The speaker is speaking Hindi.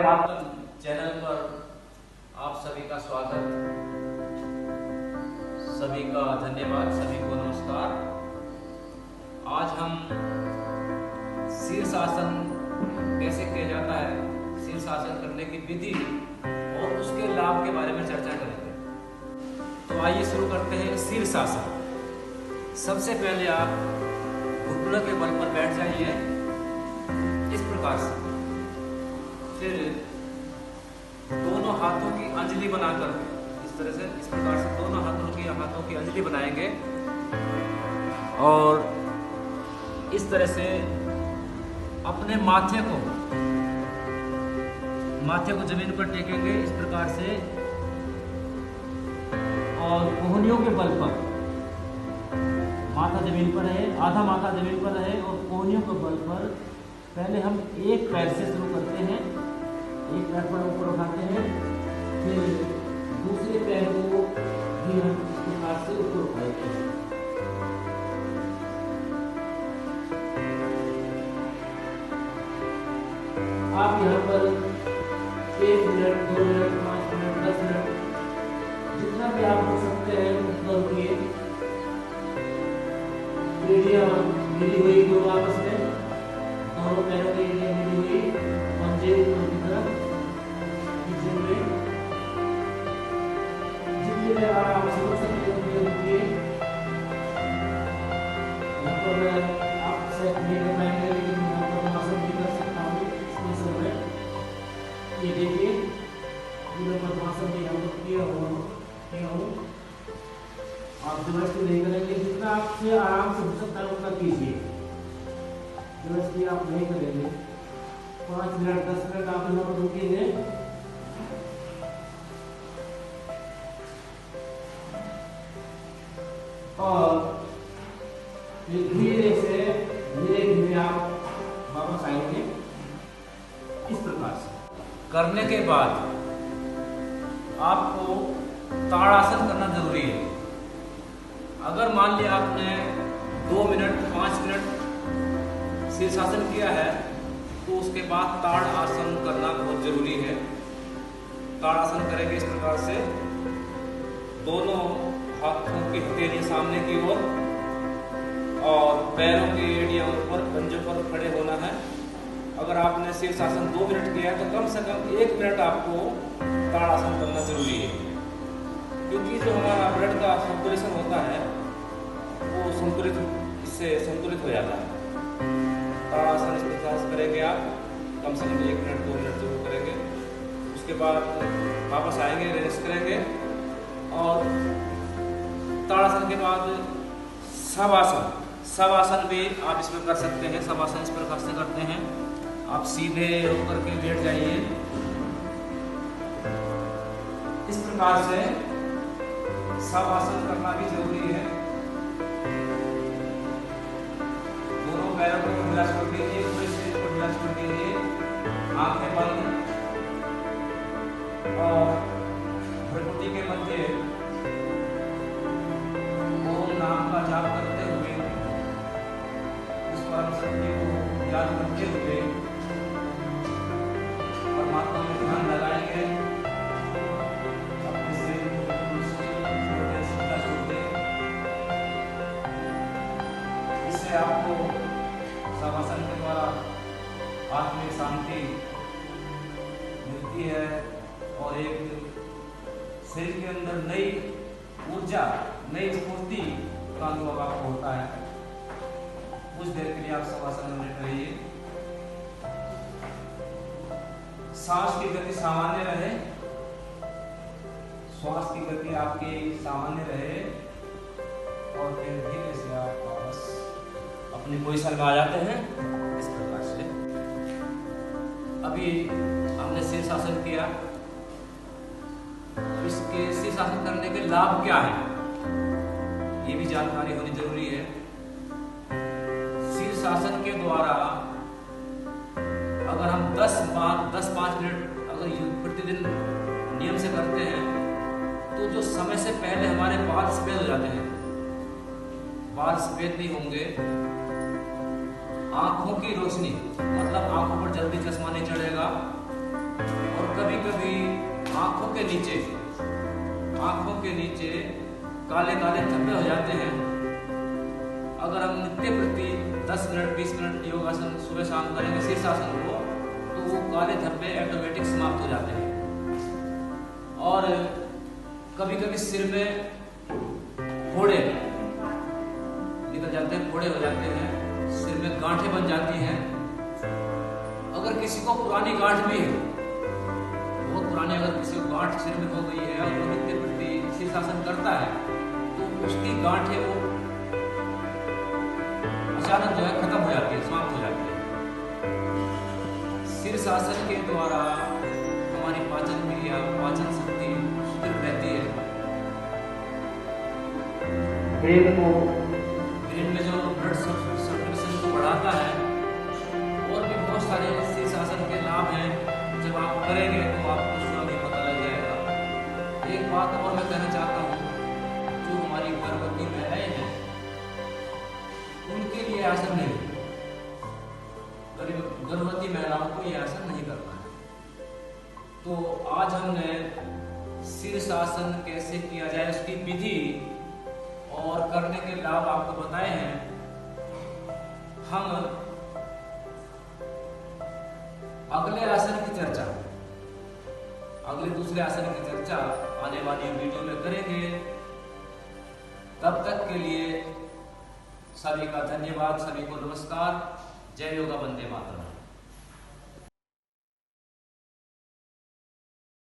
आपका चैनल पर आप सभी का स्वागत, सभी का धन्यवाद, सभी को नमस्कार। आज हम शीर्षासन कैसे किया जाता है, शीर्षासन करने की विधि और उसके लाभ के बारे में चर्चा करेंगे। तो आइए शुरू करते हैं। शीर्षासन। सबसे पहले आप घुटनों के बल पर बैठ जाइए इस प्रकार से। फिर दोनों हाथों की अंजलि बनाकर इस तरह से, इस प्रकार से दोनों हाथों की अंजलि बनाएंगे और इस तरह से अपने माथे को जमीन पर टेकेंगे इस प्रकार से, और कोहनियों के बल पर माथा जमीन पर रहे, आधा माथा जमीन पर रहे और कोहनियों के बल पर पहले हम एक पैर से शुरू करते हैं। एक पैर पर ऊपर उठाते हैं, फिर दूसरे पैर को भी हम इस प्रकार से ऊपर उठाते हैं। आप यहाँ पर 1 मिनट, 2 मिनट, 5 मिनट, 10 मिनट जितना भी आप रुक सकते हैं उतना रुकिए। एड़ियाँ मिली हुई दोनों आपस में, दोनों पैरों की एड़ियाँ मिली हुई, पंजे ऊपर की तरफ, पीछे में जितनी देर आप रुक सकते हैं उतनी रुकिए। यहाँ पर आप सेट नहीं कर पाएंगे, लेकिन यहाँ पर मैं आसन भी कर सकता हूँ इस समय। ये देखिए, पूरा पद्मासन भी यहाँ पर किया हूँ। आप जबरदस्ती नहीं करेंगे, जितना आपसे आराम से हो सकता है उतना कीजिए। जबरदस्ती आप नहीं करेंगे। 5 मिनट, 10 मिनट आप यहाँ पर रुकेंगे। और फिर धीरे धीरे आप वापस आएंगे इस प्रकार से। करने के बाद आपको ताड़ासन करना जरूरी है। अगर मान लिया आपने 2 मिनट, 5 मिनट शीर्षासन किया है तो उसके बाद ताड़ आसन करना बहुत जरूरी है। ताड़ आसन करेंगे इस प्रकार से, दोनों हाथों की हथेली सामने की ओर और पैरों की एड़ियां ऊपर, पंजों पर खड़े होना है। अगर आपने शीर्षासन 2 मिनट किया है तो कम से कम 1 मिनट आपको ताड़ आसन करना जरूरी है, क्योंकि जो हमारा ब्लड का सर्कुलेशन होता है वो इससे संतुलित हो जाता है। ताड़ासन इस प्रकार से करेंगे आप, कम से कम 1 मिनट 2 मिनट जरूर करेंगे। उसके बाद वापस आएंगे, रेस्ट करेंगे और ताड़ासन के बाद शवासन भी आप इसमें कर सकते हैं। शवासन इस प्रकार से करते हैं, आप सीधे होकर के लेट जाइए इस प्रकार से। शवासन करना भी जरूरी है। दोनों पैरों को ढीला छोड़ दीजिए, पूरे शरीर को ढीला छोड़ दीजिए, आंखें बंद और भ्रुकुटी के मध्य ओम नाम का जाप करते हुए, उस परम सत्य को याद करते हुए परमात्मा में ध्यान लगाएंगे। आपको शवासन के द्वारा आत्मिक शांति मिलती है और एक शरीर के अंदर नई ऊर्जा, नई स्फूर्ति का अनुभव आपको होता है। कुछ देर के लिए आप शवासन में लेट रहिए। सांस की गति सामान्य रहे, श्वास की गति आपकी सामान्य रहे और फिर धीरे से आप वापस अपनी पोजीशन में आ जाते हैं इस प्रकार से। अभी हमने शीर्षासन किया, इसके शीर्षासन करने के लाभ क्या है ये भी जानकारी होनी जरूरी है। शीर्षासन के द्वारा अगर हम 10-5 मिनट अगर प्रतिदिन नियम से करते हैं तो जो समय से पहले हमारे बाल सफेद हो जाते हैं, बाल सफेद नहीं होंगे, आंखों की रोशनी मतलब आंखों पर जल्दी चश्मा नहीं चढ़ेगा, आंखों के नीचे काले काले धब्बे हो जाते हैं। अगर हम नित्य प्रति 10 मिनट 20 मिनट योगासन सुबह शाम करेंगे शीर्षासन को, तो वो काले धब्बे ऑटोमेटिक समाप्त हो जाते हैं। और कभी कभी सिर में फोड़े निकल जाते हैं, फोड़े हो जाते हैं, सिर में गांठें बन जाती हैं। अगर किसी को पुरानी गांठ भी है, बहुत पुरानी अगर किसी को गांठ सिर में हो गई है और वो नित्य प्रति शीर्षासन करता है, तो उसकी गांठें वो अचानक जो है खत्म हो जाती है, समाप्त हो जाती है। शीर्षासन के द्वारा हमारी पाचन क्रिया, पाचन शक्ति सुदृढ़ रहती है। ब्रेन में जो ब्लड सर्कुलेशन को बढ़ाता है। और भी बहुत सारे शीर्षासन के लाभ हैं, जब आप करेंगे तो आपको स्वयं ही पता लग जाएगा। एक बात और मैं कहना चाहता हूँ, जो हमारी गर्भवती महिलाएं हैं उनके लिए आसन नहीं, गर्भवती महिलाओं को यह आसन नहीं करना है। तो आज हमने शीर्षासन कैसे किया जाए, उसकी विधि और करने के लाभ आपको बताए हैं। हम अगले आसन की चर्चा, अगले दूसरे आसन की चर्चा आने वाली वीडियो में करेंगे। तब तक के लिए सभी का धन्यवाद, सभी को नमस्कार। जय योगा, वंदे मातरम।